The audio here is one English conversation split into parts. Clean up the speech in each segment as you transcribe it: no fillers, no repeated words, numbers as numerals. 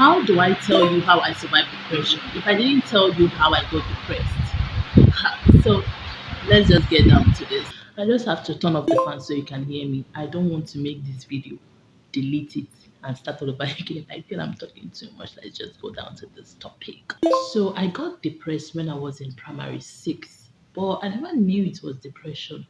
How do I tell you how I survived depression if I didn't tell you how I got depressed? So let's just get down to this. I just have to turn off the fan so you can hear me. I don't want to make this video, delete it, and start all over again. I feel I'm talking too much. Let's just go down to this topic. So I got depressed when I was in primary six, but I never knew it was depression.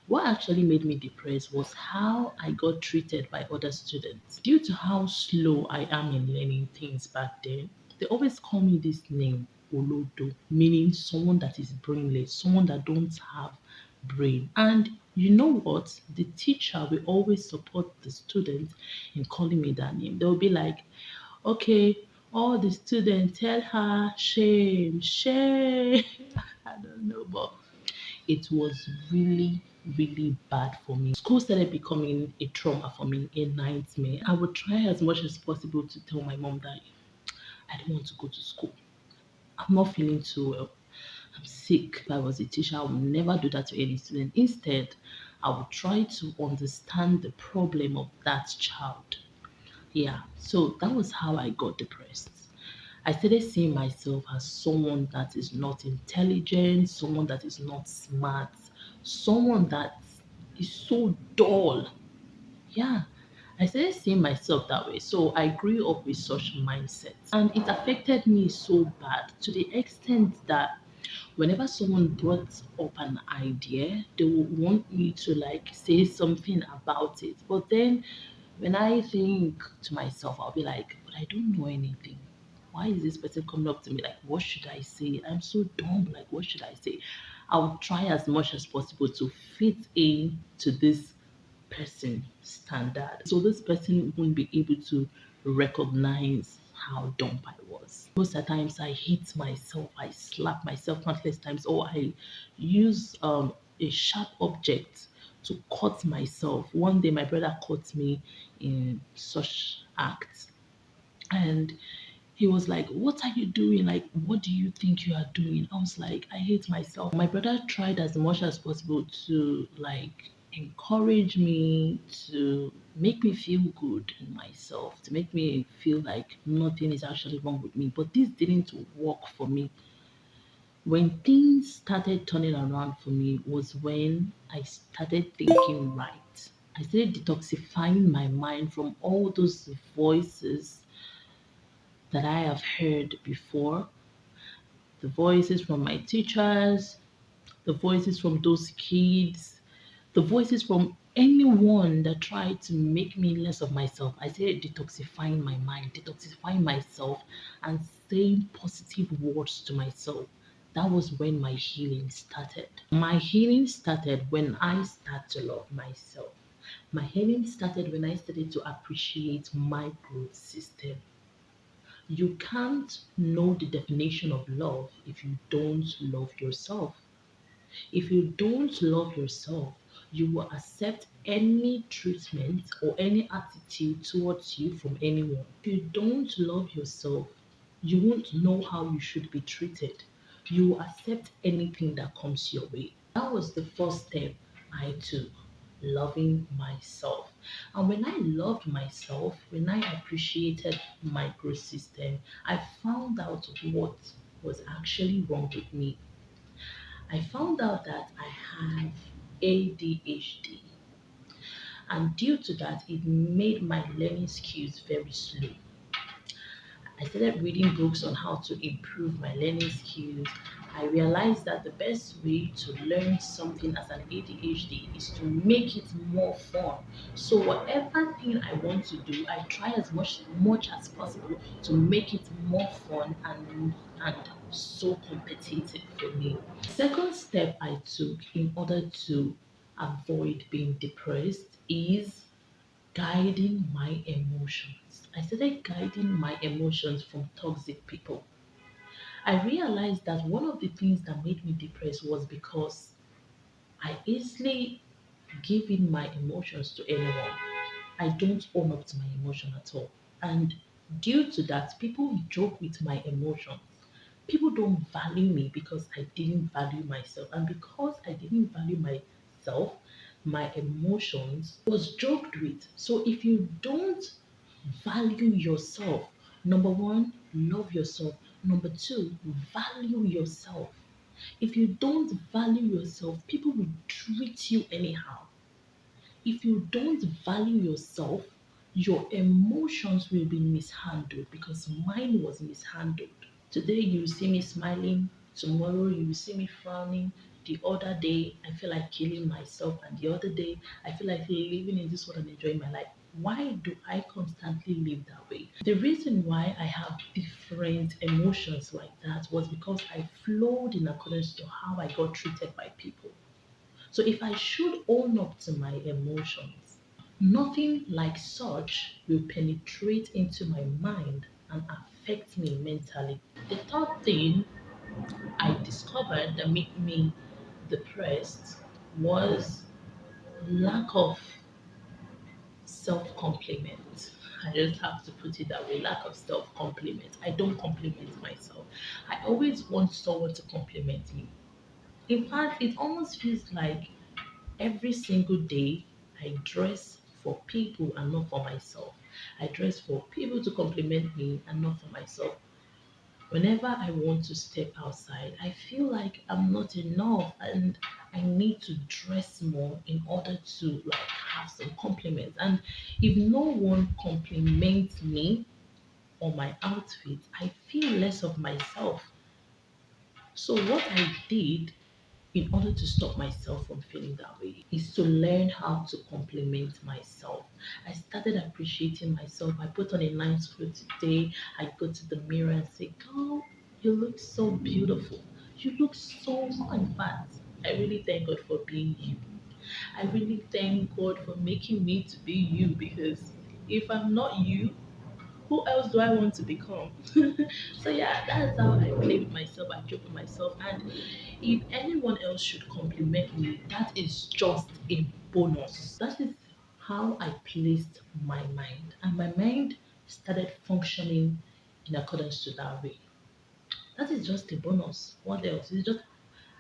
What actually made me depressed was how I got treated by other students. Due to how slow I am in learning things back then, they always call me this name, Olodo, meaning someone that is brainless, someone that don't have brain. And you know what? The teacher will always support the student in calling me that name. They'll be like, okay, all the students tell her shame, shame. I don't know, but it was really, really bad for me. School started becoming a trauma for me, a nightmare. I would try as much as possible to tell my mom that I don't want to go to school. I'm not feeling too well. I'm sick. If I was a teacher, I would never do that to any student. Instead, I would try to understand the problem of that child. Yeah, so that was how I got depressed. I started seeing myself as someone that is not intelligent, someone that is not smart, someone that is so dull. Yeah, I started seeing myself that way. So I grew up with such mindset. And it affected me so bad to the extent that whenever someone brought up an idea, they would want me to like say something about it. But then when I think to myself, I'll be like, but I don't know anything. Why is this person coming up to me? Like, what should I say? I'm so dumb. Like, what should I say? I'll try as much as possible to fit in to this person standard. So this person won't be able to recognize how dumb I was. Most of the times I hit myself, I slap myself countless times, or I use a sharp object to cut myself. One day my brother caught me in such acts, and he was like, what are you doing? Like, what do you think you are doing? I was like, I hate myself. My brother tried as much as possible to like encourage me, to make me feel good in myself, to make me feel like nothing is actually wrong with me. But this didn't work for me. When things started turning around for me was when I started thinking right. I started detoxifying my mind from all those voices that I have heard before, the voices from my teachers, the voices from those kids, the voices from anyone that tried to make me less of myself. I started detoxifying my mind, detoxifying myself, and saying positive words to myself. That was when my healing started. My healing started when I started to love myself. My healing started when I started to appreciate my growth system. You can't know the definition of love if you don't love yourself. If you don't love yourself, you will accept any treatment or any attitude towards you from anyone. If you don't love yourself, you won't know how you should be treated. You will accept anything that comes your way. That was the first step I took, loving myself. And when I loved myself, when I appreciated my growth system, I found out what was actually wrong with me. I found out that I have ADHD, and due to that, it made my learning skills very slow. I started reading books on how to improve my learning skills. I realized that the best way to learn something as an ADHD is to make it more fun. So whatever thing I want to do, I try as much as possible to make it more fun and so competitive for me. Second step I took in order to avoid being depressed is guiding my emotions. I started guiding my emotions from toxic people. I realized that one of the things that made me depressed was because I easily give in my emotions to anyone. I don't own up to my emotion at all. And due to that, people joke with my emotions. People don't value me because I didn't value myself. And because I didn't value myself, my emotions was joked with. So if you don't value yourself, Number one, love yourself. Number two, value yourself. If you don't value yourself, people will treat you anyhow. If you don't value yourself, your emotions will be mishandled because mine was mishandled. Today you see me smiling, tomorrow you see me frowning. The other day I feel like killing myself, and the other day I feel like living in this world and enjoying my life. Why do I constantly live that way? The reason why I have different emotions like that was because I flowed in accordance to how I got treated by people. So if I should own up to my emotions, nothing like such will penetrate into my mind and affect me mentally. The third thing I discovered that made me depressed was lack of self compliment. I just have to put it that way, lack of self compliment. I don't compliment myself. I always want someone to compliment me. In fact, it almost feels like every single day I dress for people and not for myself. I dress for people to compliment me and not for myself. Whenever I want to step outside, I feel like I'm not enough and I need to dress more in order to like have some compliments. And if no one compliments me or my outfit, I feel less of myself. So what I did in order to stop myself from feeling that way is to learn how to compliment myself. I started appreciating myself. I put on a nice clothes today. I go to the mirror and say, girl, you look so beautiful. You look so, in fact, I really thank God for being you. I really thank God for making me to be you because if I'm not you, who else do I want to become? So yeah, that's how I play with myself. I joke with myself, and if anyone else should compliment me, that is just a bonus. That is how I placed my mind, and my mind started functioning in accordance to that way. That is just a bonus. What else? It's just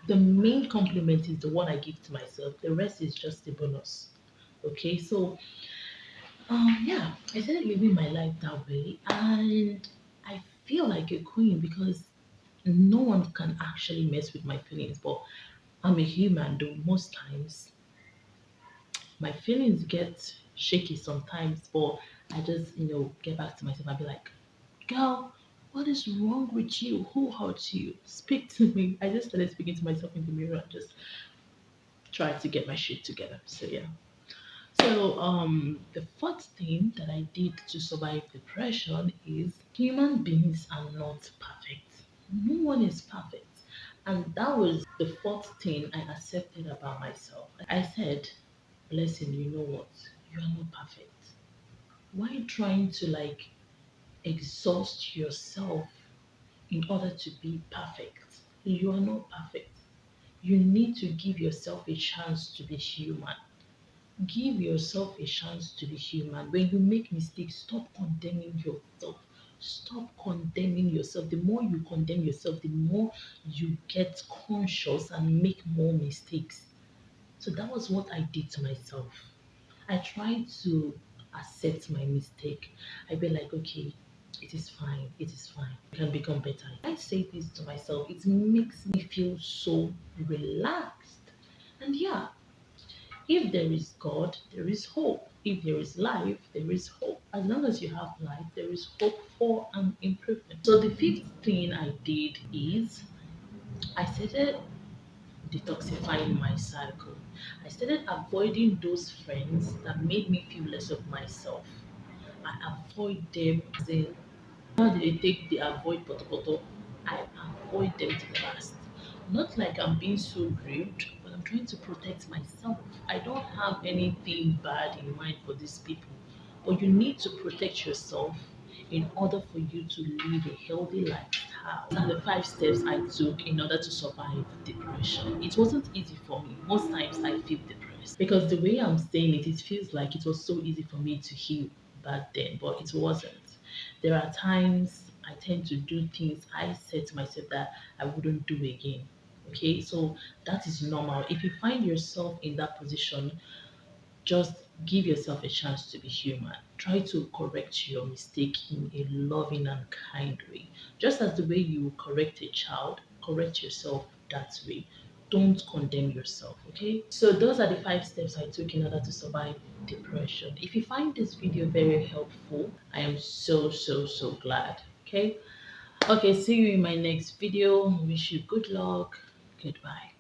the main compliment is the one I give to myself. The rest is just a bonus. Okay, so yeah, I started living my life that way, and I feel like a queen because no one can actually mess with my feelings. But I'm a human, though most times my feelings get shaky sometimes. But I just, get back to myself and be like, "Girl, what is wrong with you? Who hurt you? Speak to me." I just started speaking to myself in the mirror and just try to get my shit together. So yeah. So, the fourth thing that I did to survive depression is human beings are not perfect. No one is perfect. And that was the fourth thing I accepted about myself. I said, Blessing, you know what? You are not perfect. Why trying to like exhaust yourself in order to be perfect? You are not perfect. You need to give yourself a chance to be human. Give yourself a chance to be human. When you make mistakes, stop condemning yourself. Stop condemning yourself. The more you condemn yourself, the more you get conscious and make more mistakes. So that was what I did to myself. I tried to accept my mistake. I be like, okay, it is fine. It is fine. I can become better. I say this to myself. It makes me feel so relaxed. And yeah, if there is God, there is hope. If there is life, there is hope. As long as you have life, there is hope for an improvement. So the fifth thing I did is I started detoxifying my cycle. I started avoiding those friends that made me feel less of myself. I avoid them as in how do they take the avoid potopoto? I avoid them to the last. Not like I'm being so rude, but I'm trying to protect myself. I don't have anything bad in mind for these people. But you need to protect yourself in order for you to live a healthy lifestyle. And the 5 steps I took in order to survive depression. It wasn't easy for me. Most times I feel depressed because the way I'm saying it, it feels like it was so easy for me to heal back then, but it wasn't. There are times I tend to do things I said to myself that I wouldn't do again. Okay, so that is normal. If you find yourself in that position, Just give yourself a chance to be human. Try to correct your mistake in a loving and kind way. Just as the way you correct a child, correct yourself that way. Don't condemn yourself, okay? So those are the 5 steps I took in order to survive depression. If you find this video very helpful, I am so glad. Okay? Okay, see you in my next video. Wish you good luck. Goodbye.